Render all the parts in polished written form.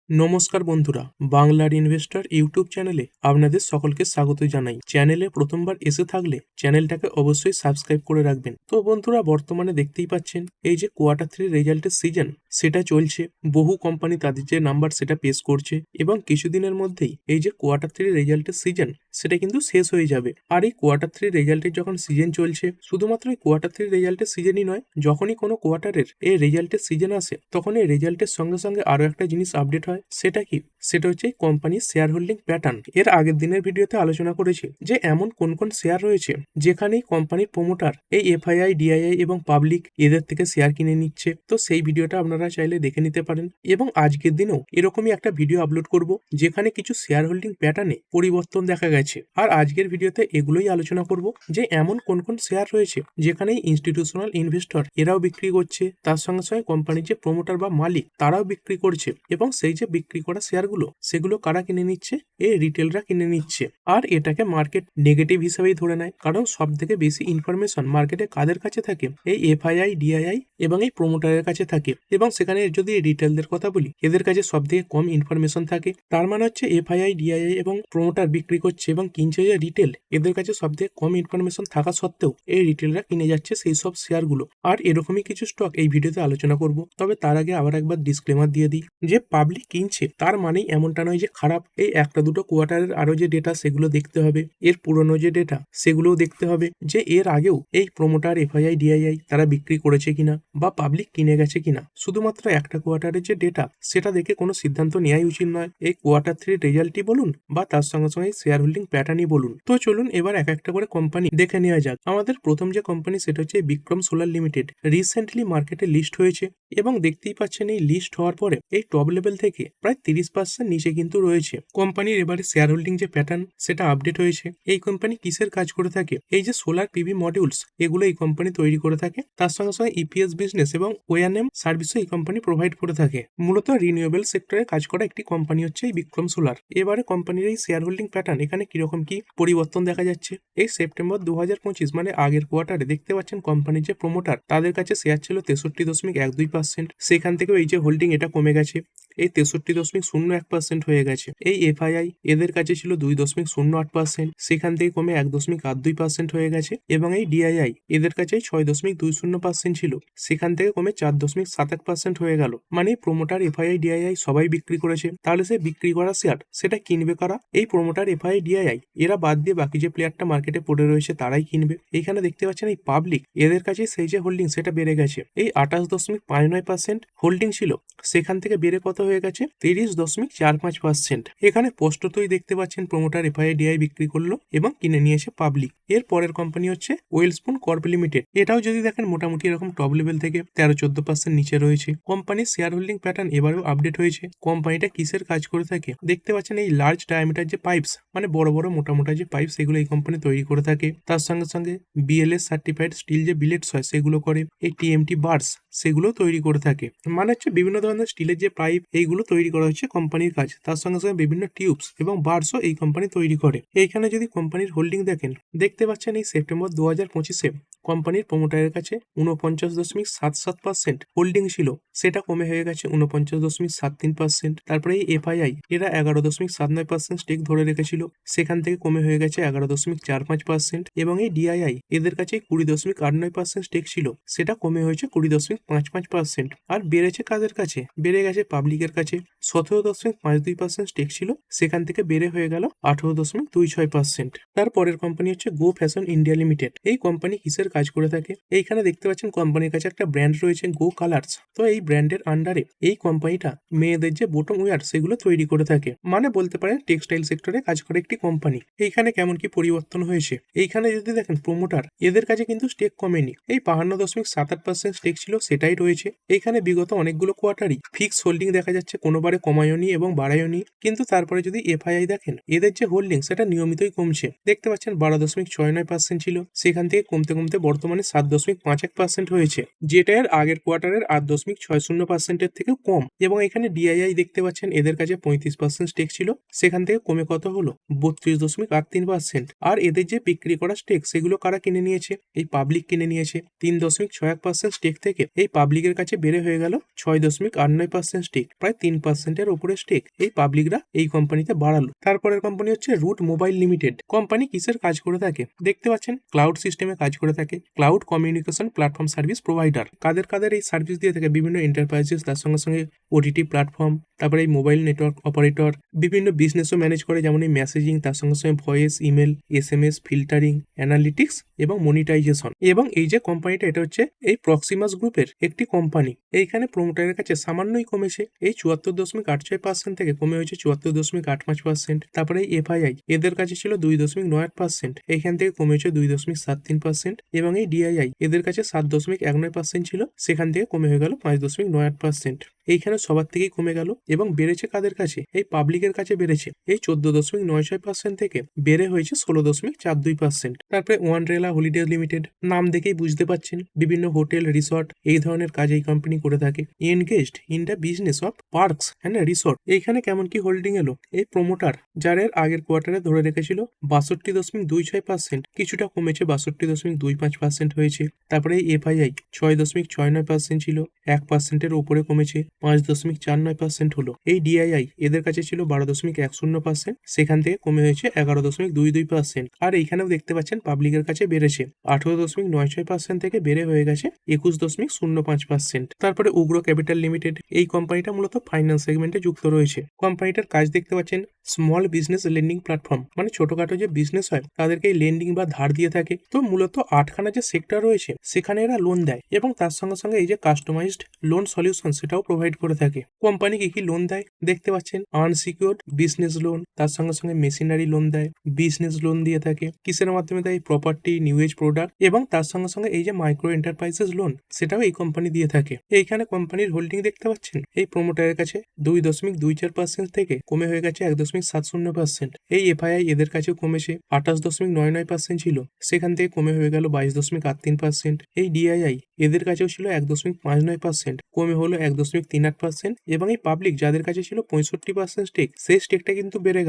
নমস্কার বন্ধুরা, বাংলার ইনভেস্টর ইউটিউব চ্যানেলে আপনাদের সকলকে স্বাগত জানাই। চ্যানেলে প্রথমবার এসে থাকলে চ্যানেলটাকে অবশ্যই সাবস্ক্রাইব করে রাখবেন। তো বন্ধুরা, বর্তমানে দেখতেই পাচ্ছেন এই যে কোয়ার্টার 3 রেজাল্টের সিজন সেটা চলছে। বহু কোম্পানি তাদের যে নাম্বার সেটা পেশ করছে এবং কিছুদিনের মধ্যেই এই যে কোয়ার্টার 3 রেজাল্টের সিজন সেটা কিন্তু শেষ হয়ে যাবে। আর এই কোয়ার্টার 3 রেজাল্টের যখন সিজন চলছে, শুধুমাত্র এই কোয়ার্টার 3 রেজাল্টের সিজনই নয়, যখনই কোনো কোয়ার্টারের এই রেজাল্টের সিজন আসে তখন এই রেজাল্টের সঙ্গে সঙ্গে আরো একটা জিনিস আপডেট হয়। সেটা কি? সেটা হচ্ছে কোম্পানির শেয়ার হোল্ডিং প্যাটার্ন। এর আগের দিনের ভিডিওতে আলোচনা করেছি যে এমন কোন কোন শেয়ার রয়েছে যেখানে কোম্পানির প্রমোটার এই এফআইআই, ডিআইআই এবং পাবলিক এদের থেকে শেয়ার কিনে নিচ্ছে। তো সেই ভিডিওটা আপনারা চাইলে দেখে নিতে পারেন। এবং আজকের দিনেও এরকমই একটা ভিডিও আপলোড করব যেখানে কিছু শেয়ার হোল্ডিং প্যাটার্নে পরিবর্তন দেখা গেছে। আর আজকের ভিডিওতে এগুলোই আলোচনা করব যে এমন কোন কোন শেয়ার রয়েছে যেখানে ইনস্টিটিউশনাল ইনভেস্টর এরাও বিক্রি করছে, তার সঙ্গে সঙ্গে কোম্পানির যে প্রমোটার বা মালিক তারাও বিক্রি করছে, এবং সেই যে বিক্রি করা শেয়ারগুলো সেগুলো কারা কিনে নিচ্ছে? এই রিটেলরা কিনে নিচ্ছে। আর এটাকে মার্কেট নেগেটিভ হিসেবেই ধরে নেয়, কারণ সব থেকে বেশি ইনফরমেশন মার্কেটে কাদের কাছে থাকে? এই এফআইআই, ডিআইআই এবং এই প্রমোটারের কাছে থাকে। এবং সেখানে যদি রিটেলদের কথা বলি, এদের কাছে সব থেকে কম ইনফরমেশন থাকে। তার মানে হচ্ছে এফআইআই, ডিআইআই এবং প্রমোটার বিক্রি করছে এবং কিনছে যে রিটেল, এদের কাছে সব থেকে কম ইনফরমেশন থাকা সত্ত্বেও এই রিটেলরা কিনে যাচ্ছে সেই সব শেয়ারগুলো। আর এরকমই কিছু স্টক এই ভিডিওতে আলোচনা করব। তবে তার আগে আবার একবার ডিসক্লেমার দিয়ে দিই যে পাবলিক কিনছে তার মানেই এমনটা নয় যে খারাপ। এই একটা দুটো কোয়ার্টারের আরো যে ডেটা সেগুলো দেখতে হবে, এর পুরনো যে ডেটা সেগুলোও দেখতে হবে যে এর আগেও এই প্রমোটার, এফআইআই, ডিআইআই তারা বিক্রি করেছে কিনা বা পাবলিক কিনে গেছে কিনা। শুধুমাত্র একটা কোয়ার্টারের যে ডেটা সেটা দেখে কোনো সিদ্ধান্ত নেওয়াই উচিত নয়। এই কোয়ার্টার 3 রেজাল্টই বলুন বা তার সঙ্গে সঙ্গে শেয়ার হোল্ডিং প্যাটার্নই বলুন। তো চলুন এবার এক একটা করে কোম্পানি দেখে নেওয়া যাক। আমাদের প্রথম যে কোম্পানি সেটা হচ্ছে বিক্রম সোলার লিমিটেড। রিসেন্টলি মার্কেটে লিস্ট হয়েছে এবং দেখতেই পাচ্ছেন এই লিস্ট হওয়ার পরে এই টপ লেভেল থেকে প্রায় 30% নিচে কিন্তু রয়েছে। কোম্পানির এবারে শেয়ার হোল্ডিং যে প্যাটার্ন সেটা আপডেট হয়েছে। এই কোম্পানি কিসের কাজ করে থাকে? এই যে সোলার পিভি মডিউলস এগুলো এই কোম্পানি তৈরি করে থাকে। তার সঙ্গে সঙ্গে ইপিএস বিজনেস এবং ওএনএম সার্ভিসও এই কোম্পানি প্রোভাইড করে থাকে। মূলত রিনিউয়েবল সেক্টরে কাজ করা একটি কোম্পানি হচ্ছে এই বিক্রম সোলার। এবারে কোম্পানির এই শেয়ার হোল্ডিং প্যাটার্ন এখানে কিরকম কি পরিবর্তন দেখা যাচ্ছে? এই সেপ্টেম্বর 2025 মানে আগের কোয়ার্টারে দেখতে পাচ্ছেন কোম্পানির যে প্রমোটার তাদের কাছে শেয়ার ছিল 63.12%। সেখান থেকেও এই যে হোল্ডিং এটা কমে গেছে, এই 63.01% হয়ে গেছে। এই এফআইআই এদের কাছে ছিল 2.08%, সেখান থেকে কমে 1.82% হয়ে গেছে। এবং এই ডিআইআই এদের কাছে 6.20% ছিল, সেখান থেকে কমে 4.71% হয়ে গেল। মানে প্রমোটার, এফআইআই, ডিআইআই সবাই বিক্রি করেছে। তাহলে সে বিক্রি করা শেয়ার সেটা কিনবে কারা? এই প্রমোটার, এফআইআই, ডিআইআই এরা বাদ দিয়ে বাকি যে প্লেয়ারটা মার্কেটে পড়ে রয়েছে তারাই কিনবে। এখানে দেখতে পাচ্ছেন এই পাবলিক এদের কাছে সেই যে হোল্ডিং সেটা বেড়ে গেছে। এই 28.59% হোল্ডিং ছিল, সেখান থেকে বেড়ে কত হয়ে গেছে? 30.45%। এখানে স্পষ্টতই দেখতে পাচ্ছেন প্রমোটার, এফআইআই, ডিআই বিক্রি করলো এবং কিনে নিয়েছে পাবলিক। এর পরের কোম্পানি হচ্ছে ওয়েলস্পুন কর্প লিমিটেড। এটাও যদি দেখেন মোটামুটি এরকম টপ লেভেল থেকে 13-14% নিচে রয়েছে। কোম্পানির শেয়ার হোল্ডিং প্যাটার্ন এবারেও আপডেট হয়েছে। কোম্পানিটা কিসের কাজ করে থাকে? দেখতে পাচ্ছেন এই লার্জ ডায়ামিটার যে পাইপস, মানে বড় বড় মোটা মোটা যে পাইপ, সেগুলো এই কোম্পানি তৈরি করে থাকে। তার সঙ্গে সঙ্গে বিএলএস সার্টিফাইড স্টিল যে বিলেটস হয় সেগুলো করে। এই টিএমটি বার্স সেগুলো তৈরি করে থাকে। মানে হচ্ছে বিভিন্ন ধরনের স্টিলের যে পাইপ এইগুলো তৈরি করা হচ্ছে কোম্পানির কাজ। তার সঙ্গে সঙ্গে বিভিন্ন টিউবস এবং বার্সও এই কোম্পানি তৈরি করে। এইখানে যদি কোম্পানির হোল্ডিং দেখেন, দেখতে পাচ্ছেন এই সেপ্টেম্বর 2025-এ কোম্পানির প্রমোটারের কাছে 49.77% হোল্ডিং ছিল, সেটা কমে হয়ে গেছে 49.73%। তারপরে এই এফআইআই এরা 11.79% স্টেক ধরে রেখেছিল, সেখান থেকে কমে হয়ে গেছে 11.45%। এবং এই ডিআইআই এদের কাছে 20.89% স্টেক ছিল, সেটা কমে হয়েছে 20.55%। আর বেড়েছে কাদের কাছে? বেড়ে গেছে পাবলিকের কাছে। 17.52% স্টেক ছিল, সেখান থেকে বেড়ে হয়ে গেল 18.26%। তারপরের কোম্পানি হচ্ছে গো ফ্যাশন ইন্ডিয়া লিমিটেড। এই কোম্পানি কিসের কাজ করে থাকে? এইখানে দেখতে পাচ্ছেন কোম্পানির কাছে একটা ব্র্যান্ড রয়েছে, গো কালার্স। তো এই ব্র্যান্ডের আন্ডারে এই কোম্পানিটা মেয়েদের যে বটম ওয়্যার সেগুলো তৈরি করে থাকে। মানে বলতে পারেন টেক্সটাইল সেক্টরে কাজ করে একটি কোম্পানি। এইখানে কেমন কি পরিবর্তন হয়েছে? এইখানে যদি দেখেন প্রমোটার এদের কাছে কিন্তু স্টেক কমেনি। এই 52.78% স্টেক ছিল, সেটাই রয়েছে। এইখানে বিগত অনেকগুলো কোয়ার্টারই ফিক্স হোল্ডিং দেখা যাচ্ছে, কোনোবারে কমায়নি এবং বাড়ায়নি। কিন্তু তারপরে যদি এফআইআই দেখেন, এদের যে হোল্ডিং সেটা নিয়মিতই কমছে। দেখতে পাচ্ছেন 12.69% ছিল, সেখান থেকে কমতে কমতে বর্তমানে 7.51% হয়েছে, যেটা এর আগের কোয়ার্টারের 8.60%-এর থেকেও কম। এবং এখানে ডিআইআই দেখতে পাচ্ছেন এদের কাছে 35% স্টেক ছিল, সেখান থেকে কমে কত হলো? 32.83%। আর এদের যে বিক্রি করা স্টেক সেগুলো কারা কিনে নিয়েছে? এই পাবলিক কিনে নিয়েছে। 3.61% স্টেক থেকে এই পাবলিকের কাছে বেড়ে হয়ে গেল 6.89% স্টেক, প্রায় 3%-এর উপরে স্টেক এই পাবলিকরা এই কোম্পানিতে বাড়ালো। তারপরের কোম্পানি হচ্ছে রুট মোবাইল লিমিটেড। কোম্পানি কিসের কাজ করে থাকে দেখতে পাচ্ছেন, ক্লাউড সিস্টেমে কাজ করে থাকে, cloud communication platform service provider. কাদের এই সার্ভিস দিয়ে থাকে, বিভিন্ন এন্টারপ্রাইজেস, তার সঙ্গে সঙ্গে ওটিটি প্ল্যাটফর্ম, তারপরে এই মোবাইল নেটওয়ার্ক অপারেটর, বিভিন্ন বিজনেসও ম্যানেজ করে, যেমন এই মেসেজিং, তার সঙ্গে সঙ্গে voice, email, SMS, filtering, analytics এবং মনিটাইজেশন। এবং এই যে কোম্পানিটা, এটা হচ্ছে এই প্রক্সিমাস গ্রুপের একটি কোম্পানি। এইখানে প্রোমোটারের কাছে সামান্যই কমেছে, এই 74.86% থেকে কমে হয়েছে 74.85%। তারপরে এই FII এদের কাছে ছিল 2.98%, এইখান থেকে কমে হয়েছে 2.73%। এবং এই DII এদের কাছে 7.19% ছিল, সেখান থেকে কমে হয়ে গেল 5.98%। এইখানে সবার থেকেই কমে গেল এবং বেড়েছে কাদের কাছে, এই পাবলিকের কাছে বেড়েছে এই 14.96% থেকে বেড়ে হয়েছে 16.42%। তারপরে ওয়ানড্রেলা হলিডেজ লিমিটেড, নাম দেখেই বুঝতে পাচ্ছেন বিভিন্ন হোটেল, রিসর্ট এই ধরনের কাজ এই কোম্পানি করে থাকে। Engaged in the business of parks and resort. এইখানে কেমন কি হোল্ডিং এলো, এই প্রমোটার যারা আগের কোয়ার্টারে ধরে রেখেছিল 62.26%, কিছুটা কমেছে 62.25% হয়েছে। তারপরে এই FII 6.69% ছিল, 1%-এর উপরে কমেছে 5.49% হলো। এই DII এদের কাছে ছিল 12.10%, সেখান থেকে কমে হয়েছে 11.22%। আর এইখানেও দেখতে পাচ্ছেন পাবলিকের কাছে বেড়েছে 18.96% থেকে বেড়ে হয়ে গেছে 21.05%। তারপরে উগ্র ক্যাপিটাল লিমিটেড, এই কোম্পানিটা মূলত ফাইন্যান্স সেগমেন্টে যুক্ত রয়েছে। কোম্পানিটার কাজ দেখতে পাচ্ছেন স্মল বিজনেস লেন্ডিং প্ল্যাটফর্ম, মানে ছোটখাটো যে বিজনেস হয় তাদেরকে এই লেন্ডিং বা ধার দিয়ে থাকে। তো মূলত 8খানা যে সেক্টর রয়েছে সেখানে এরা লোন দেয় এবং তার সঙ্গে সঙ্গে এই যে কাস্টমাইজড লোন সলিউশন সেটাও প্রোভাইড করে থাকে। কোম্পানি কি লোন দেয় দেখতে পাচ্ছেন, আনসিকিউরড বিজনেস লোন, তার সঙ্গে সঙ্গে মেশিনারি লোন দেয়, বিজনেস লোন দিয়ে থাকে। কিসের মাধ্যমে দেয়, প্রপার্টি, নিউ এজ প্রোডাক্ট, এবং তার সঙ্গে সঙ্গে এই যে মাইক্রো এন্টারপ্রাইজেস লোন সেটাও এই কোম্পানি দিয়ে থাকে। এইখানে কোম্পানির হোল্ডিং দেখতে পাচ্ছেন এই প্রমোটারের কাছে 2.24% থেকে কমে হয়ে গেছে 1.70%। এই FII এদের কাছেও কমেছে, 28.99% ছিল, সেখান থেকে কমে হয়ে গেল 22.83%। এই DII এদের কাছেও ছিল 1.59%, কমে হলো 1.38%। এবং এই পাবলিক যাদের কাছে ছিল 65% স্টেক, সেই স্টেকটা কিন্তু বেড়ে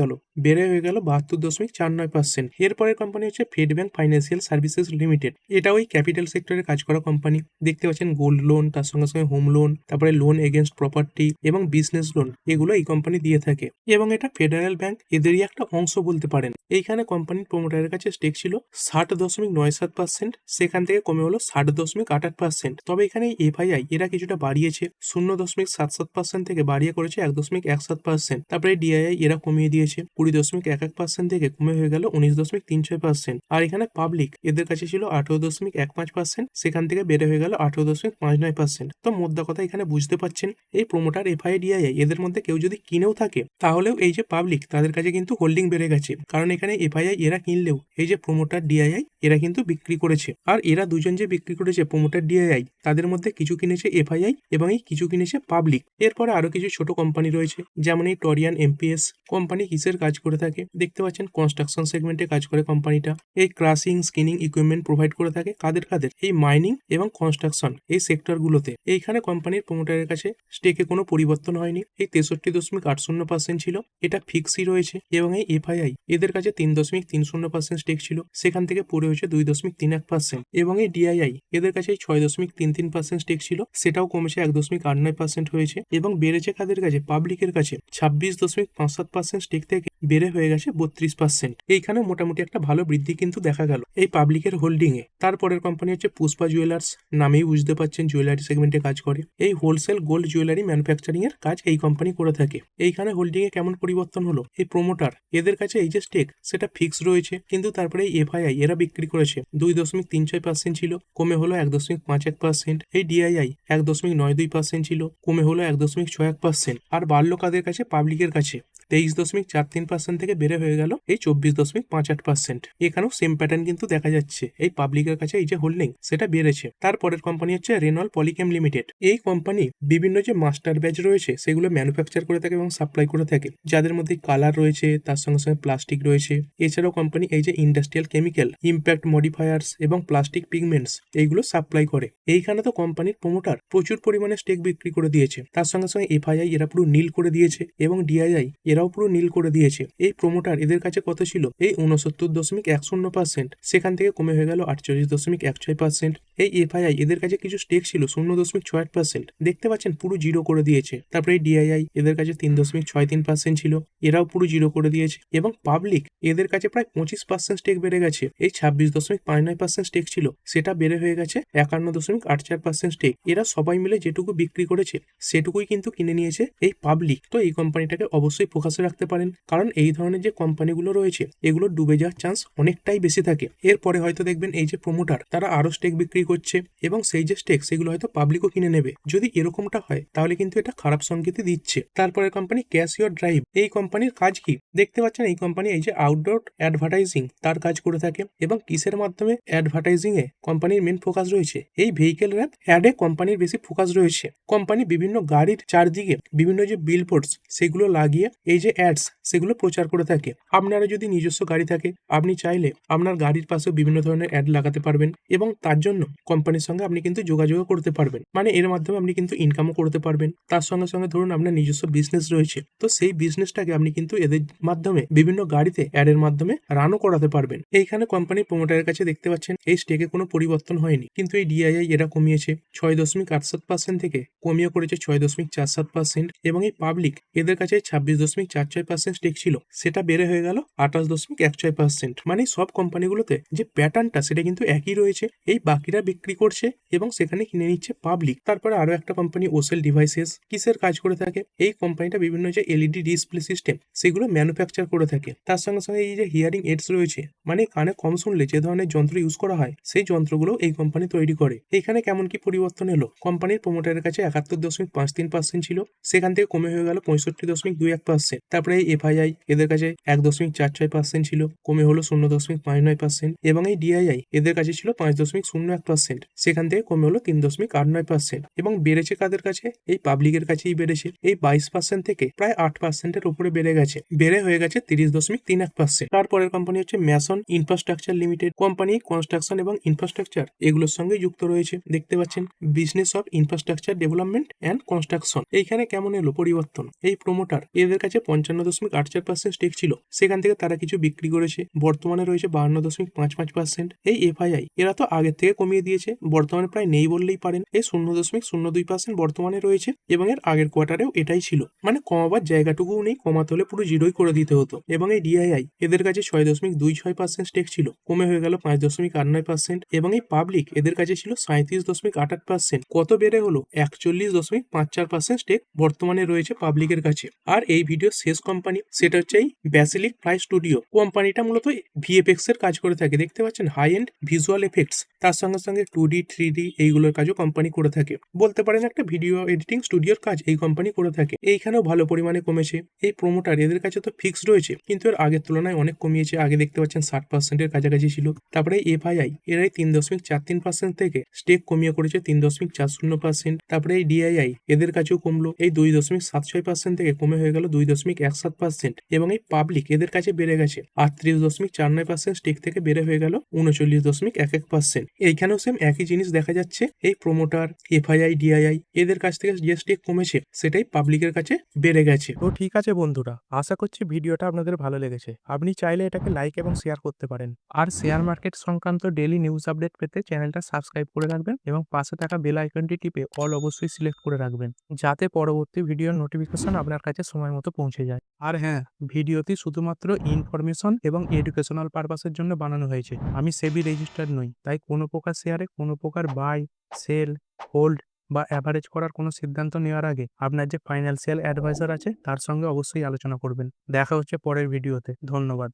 হয়ে গেল 72.49%। এরপরের কোম্পানি হচ্ছে Fed Bank Financial Services Limited. এটা ওই ক্যাপিটাল সেক্টরে কাজ করা কোম্পানি। দেখতে পাচ্ছেন গোল্ড লোন, তার সঙ্গে সঙ্গে হোম লোন, তারপরে লোন এগেনস্ট প্রপার্টি এবং বিজনেস লোন, এগুলো এই কোম্পানি দিয়ে থাকে। এবং এটা ফেডারেল ব্যাংক এদেরই একটা অংশ বলতে পারেন। এইখানে কোম্পানির প্রমোটারের কাছে স্টেক ছিল 60.97%, সেখান থেকে কমে হলো 60.88%। তবে এখানে এই FII এরা কিছুটা বাড়িয়েছে, 0.77% থেকে বাড়িয়ে করেছে 1.17%। তারপরে DII এরা কমিয়ে দিয়েছে 20.11% থেকে কমে হয়ে গেল 19.36%। আর এখানে পাবলিক এদের কাছে ছিল 18.15%, সেখান থেকে বেড়ে হয়ে গেল 18.59%। তো মোদ্দা কথা এখানে বুঝতে পাচ্ছেন, এই প্রমোটার FII DII এদের মধ্যে কেউ যদি কিনেও থাকে তাহলেও এই যে পাবলিক তাদের কাছে কিন্তু হোল্ডিং বেড়ে গেছে, কারণ এখানে FII এরা কিনলেও এই যে প্রমোটার DII এরা কিন্তু বিক্রি করেছে। আর এরা দুজন যে বিক্রি করেছে প্রমোটার DII, তাদের মধ্যে কিছু কিনেছে FII এবং এই কিছু কিনেছে পাবলিক। এরপরে আরো কিছু ছোট কোম্পানি রয়েছে, যেমন এই টরিয়ান MPS কোম্পানি কিসের কাজ করে থাকে দেখতে পাচ্ছেন, কনস্ট্রাকশন সেগমেন্টে কাজ করে কোম্পানিটা। এই ক্রাশিং, স্কিনিং ইকুইপমেন্ট প্রোভাইড করে থাকে কাদের, এই মাইনিং এবং কনস্ট্রাকশন এই সেক্টরগুলোতে। এইখানে কোম্পানির প্রমোটারের কাছে স্টেকে কোনো পরিবর্তন হয়নি, এই 63.80% ছিল, এটা ফিক্সই রয়েছে। এবং এই FII এদের কাছে 3.30% স্টেক ছিল, সেখান থেকে পড়ে হয়েছে 2.31%। এবং এই DII এদের কাছে 6.33% স্টেক ছিল, সেটাও কমেছে 1.89% হয়েছে। এবং বেড়েছে কাদের কাছে, পাবলিকের কাছে 26.57% স্টেক থেকে বেড়ে হয়ে গেছে 32%। এইখানে মোটামুটি একটা ভালো বৃদ্ধি কিন্তু দেখা গেল এই পাবলিকের হোল্ডিং এ। তারপরের কোম্পানি হচ্ছে পুষ্পা জুয়েলার্স, নামেই বুঝতে পাচ্ছেন জুয়েলারি সেগমেন্টে কাজ করে। এই হোলসেল গোল্ড জুয়েলারি ম্যানুফ্যাকচারিং এর কাজ এই কোম্পানি করে থাকে। এইখানে হোল্ডিং এ কেমন পরিবর্তন হলো, এই প্রমোটার এদের কাছে এই যে স্টেক সেটা ফিক্স রয়েছে, কিন্তু তারপরে এই FII এরা বিক্রি করেছে 2.36% ছিল, কমে হলো 1.51%। এই DII 1.92% ছিল, কমে হলো 1.61%। আর বাড়লো কাদের কাছে, পাবলিকের কাছে 23.43% থেকে বেড়ে হয়ে গেল এই 24.58%। এখানেও সেম প্যাটার্ন কিন্তু দেখা যাচ্ছে, এই পাবলিকের কাছে এই যে হোল্ডিং সেটা বেড়েছে। তারপরের কোম্পানি হচ্ছে রেনল পলিকেম লিমিটেড। এই কোম্পানি বিভিন্ন যে মাস্টার ব্যাচ রয়েছে সেগুলো ম্যানুফ্যাকচার করে থাকে এবং সাপ্লাই করে থাকে, যাদের মধ্যে কালার রয়েছে, তার সঙ্গে সঙ্গে প্লাস্টিক রয়েছে। এছাড়াও কোম্পানি এই যে ইন্ডাস্ট্রিয়াল কেমিক্যাল, ইম্প্যাক্ট মডিফায়ার্স এবং প্লাস্টিক পিগমেন্টস এইগুলো সাপ্লাই করে। এইখানে তো কোম্পানির প্রমোটার প্রচুর পরিমাণে স্টেক বিক্রি করে দিয়েছে, তার সঙ্গে সঙ্গে FII এরা পুরো নীল করে দিয়েছে এবং DII এরাও পুরো নীল করে দিয়েছে। এই প্রমোটার এদের কাছে কত ছিল, এই 69.10%, সেখান থেকে কমে হয়ে গেল 48.16%। এই এফআইআই এদের কাছে কিছু স্টেক ছিল 0.68%, দেখতে পাচ্ছেন পুরো জিরো করে দিয়েছে। তারপরে এই ডিআইআই এদের কাছে 3.63% ছিল, এরাও পুরো জিরো করে দিয়েছে। এবং পাবলিক এদের কাছে প্রায় 25% স্টেক বেড়ে গেছে। এই 26.59% স্টেক ছিল, সেটা বেড়ে হয়ে গেছে 51.84% স্টেক। এরা সবাই মিলে যেটুকু বিক্রি করেছে সেটুকুই কিন্তু কিনে নিয়েছে এই পাবলিক। তো এই কোম্পানিটাকে অবশ্যই ফোকাসে রাখতে পারেন, কারণ এই ধরনের যে কোম্পানিগুলো রয়েছে এগুলো ডুবে যাওয়ার চান্স অনেকটাই বেশি থাকে। এরপরে হয়তো দেখবেন এই যে প্রমোটার তারা আরো স্টেক বিক্রি করছে এবং সেই যে স্টেক সেগুলো হয়তো পাবলিকও কিনে নেবে। যদি এরকমটা হয় তাহলে কিন্তু এটা খারাপ সংকেতই দিচ্ছে। তারপরে কোম্পানি ক্যাশ ইওর ড্রাইভ, এই কোম্পানির কাজ কি দেখতে পাচ্ছেন, এই কোম্পানি এই যে আউটডোর অ্যাডভার্টাইজিং তার কাজ করে থাকে। এবং কিসের মাধ্যমে অ্যাডভার্টাইজিং এ কোম্পানির মেন ফোকাস রয়েছে, এই ভেহিকেল র্যাপ অ্যাডে কোম্পানির বেশি ফোকাস রয়েছে। কোম্পানি বিভিন্ন গাড়ির চারদিকে বিভিন্ন যে বিলবোর্ডস সেগুলো লাগিয়ে এই যে অ্যাডস সেগুলো প্রচার করে থাকে। আপনারা যদি নিজস্ব গাড়ি থাকে আপনি চাইলে আপনার গাড়ির পাশে বিভিন্ন ধরনের অ্যাড লাগাতে পারবেন এবং তার জন্য কোম্পানির সঙ্গে আপনি কিন্তু যোগাযোগ করতে পারবেন। মানে এর মাধ্যমে আপনি কিন্তু ইনকামও করতে পারবেন। তার সঙ্গে সঙ্গে ধরুন আপনার নিজস্ব বিজনেস রয়েছে, তো সেই বিজনেসটাকে আপনি কিন্তু এদের মাধ্যমে বিভিন্ন গাড়িতে অ্যাডের মাধ্যমে রানও করাতে পারবেন। এইখানে কোম্পানির প্রমোটারের কাছে দেখতে পাচ্ছেন এই স্টেকে কোনো পরিবর্তন হয়নি, কিন্তু এই ডিআইআই এরা কমিয়েছে 6.87% থেকে কমিয়ে করেছে 6.47%। এবং এই পাবলিক এদের কাছে 26.46% স্টেক ছিল, সেটা বেড়ে হয়ে গেল 28.16%। মানে সব কোম্পানিগুলোতে যে প্যাটার্নটা সেটা কিন্তু একই রয়েছে, এই বাকিরা বিক্রি করছে এবং সেখানে কিনে নিচ্ছে পাবলিক। তারপরে আরো একটা কোম্পানি ওসেল ডিভাইসেস, কিসের কাজ করে থাকে, এই কোম্পানিটা বিভিন্ন যে এলইডি ডিসপ্লে সিস্টেম সেগুলো ম্যানুফ্যাকচার করে থাকে। তার সঙ্গে সঙ্গে এই যে হিয়ারিং এইডস রয়েছে, মানে কানে কম শুনলে যে ধরনের যন্ত্র ইউজ করা হয় সেই যন্ত্রগুলো এই কোম্পানি তৈরি করে। এইখানে কেমন কি পরিবর্তন এলো, কোম্পানির প্রমোটারের কাছে 71.53% ছিল, সেখান থেকে কমে হয়ে গেল 65.21%। তারপরে এই এফআইআই এদের কাছে 1.46% ছিল, কমে হলো 0.59%। এবং এই ডিআইআই এদের কাছে ছিল 5.01%, সেখান থেকে কমে হলো 3.89%। এবং বেড়েছে কাদের কাছে, এই পাবলিকের কাছেই বেড়েছে, এই 22% থেকে প্রায় 8%-এর উপরে বেড়ে গেছে, বেড়ে হয়ে গেছে 30.31%। তারপরের কোম্পানি হচ্ছে Mason infrastructure limited. Company construction এবং ইনফ্রাস্ট্রাকচার এগুলোর সঙ্গে যুক্ত রয়েছে, দেখতে পাচ্ছেন business of infrastructure development and construction. এইখানে কেমন এলো পরিবর্তন, এই প্রমোটার এদের কাছে 55.84% স্টেক ছিল, সেখান থেকে তারা কিছু বিক্রি করেছে, বর্তমানে রয়েছে 52.55%। এই এফআইআই এরা তো আগের থেকে কমিয়ে দিয়েছে, বর্তমানে প্রায় নেই বললেই পারেন, এই 0.02% বর্তমানে রয়েছে এবং এর আগের কোয়ার্টারেও এটাই ছিল। মানে কমাবার জায়গাটুকুও নেই, কমাতে হলে পুরো জিরোই করে দিতে হতো। এবং এই ডিআইআই এদের কাছে 6.26% স্টেক ছিল, কমে হয়ে গেল 5.89%। এবং এই পাবলিক এদের কাছে ছিল 37.88%, কত বেড়ে হলো 41.54% স্টেক বর্তমানে রয়েছে পাবলিকের কাছে। আর এই ভিডিওর শেষ কোম্পানি সেটা হচ্ছে এই ব্যাসিলিক ফ্লাই স্টুডিও। কোম্পানিটা মূলত ভিএফএক্স এর কাজ করে থাকে, দেখতে পাচ্ছেন হাই এন্ড ভিজুয়াল এফেক্টস, তার সঙ্গে সঙ্গে 2D 3D এইগুলোর কাজও কোম্পানি করে থাকে। বলতে পারেন একটা ভিডিও এডিটিং স্টুডিওর কাজ এই কোম্পানি করে থাকে। এইখানেও ভালো পরিমাণে কমেছে। এই প্রমোটার এদের কাছে তো ফিক্স রয়েছে, কিন্তু এর আগের তুলনায় অনেক কমিয়েছে, আগে দেখতে পাচ্ছেন 60%-এর কাছাকাছি ছিল। তারপরে এফআইআই এরাই 3.43% থেকে স্টেক কমিয়ে করেছে 3.40%। তারপরে এই ডিআইআই এদের কাছেও কমলো, এই 2.76% থেকে কমে হয়ে গেল 2.17%। এবং এই পাবলিক এদের কাছে বেড়ে গেছে 38.49% স্টেক থেকে বেড়ে হয়ে গেল 39.11%। এইখানেও সেম একই জিনিস দেখা যাচ্ছে, এই প্রমোটার এফআইআই ডিআইআই এদের কাছ থেকে যে স্টেক কমেছে সেটাই পাবলিকের কাছে বেড়ে গেছে। তো ঠিক আছে বন্ধুরা, আশা করছি ভিডিওটা আপনাদের ভালো লেগেছে। আপনি চাইলে এটাকে লাইক এবং শেয়ার করতে পারেন। আর শেয়ার মার্কেট সংক্রান্ত ডেইলি নিউজ আপডেট পেতে চ্যানেলটা সাবস্ক্রাইব করে রাখবেন এবং পাশে থাকা বেল আইকনটি টিপে অল অবশ্যই সিলেক্ট করে রাখবেন, যাতে পরবর্তী ভিডিওর নোটিফিকেশন আপনার কাছে সময় মতো পৌঁছে যায়। আর হ্যাঁ, ভিডিওটি শুধুমাত্র ইনফরমেশন এবং এডুকেশনাল পারপাসের জন্য বানানো হয়েছে। আমি সেবি রেজিস্টার্ড নই, তাই কোনো প্রকার শেয়ারে কোনো প্রকার বাই, সেল, হোল্ড বা অ্যাভারেজ করার কোনো সিদ্ধান্ত নেওয়ার আগে আপনার যে ফাইন্যান্সিয়াল অ্যাডভাইজার আছে তার সঙ্গে অবশ্যই আলোচনা করবেন। দেখা হচ্ছে পরের ভিডিওতে। ধন্যবাদ।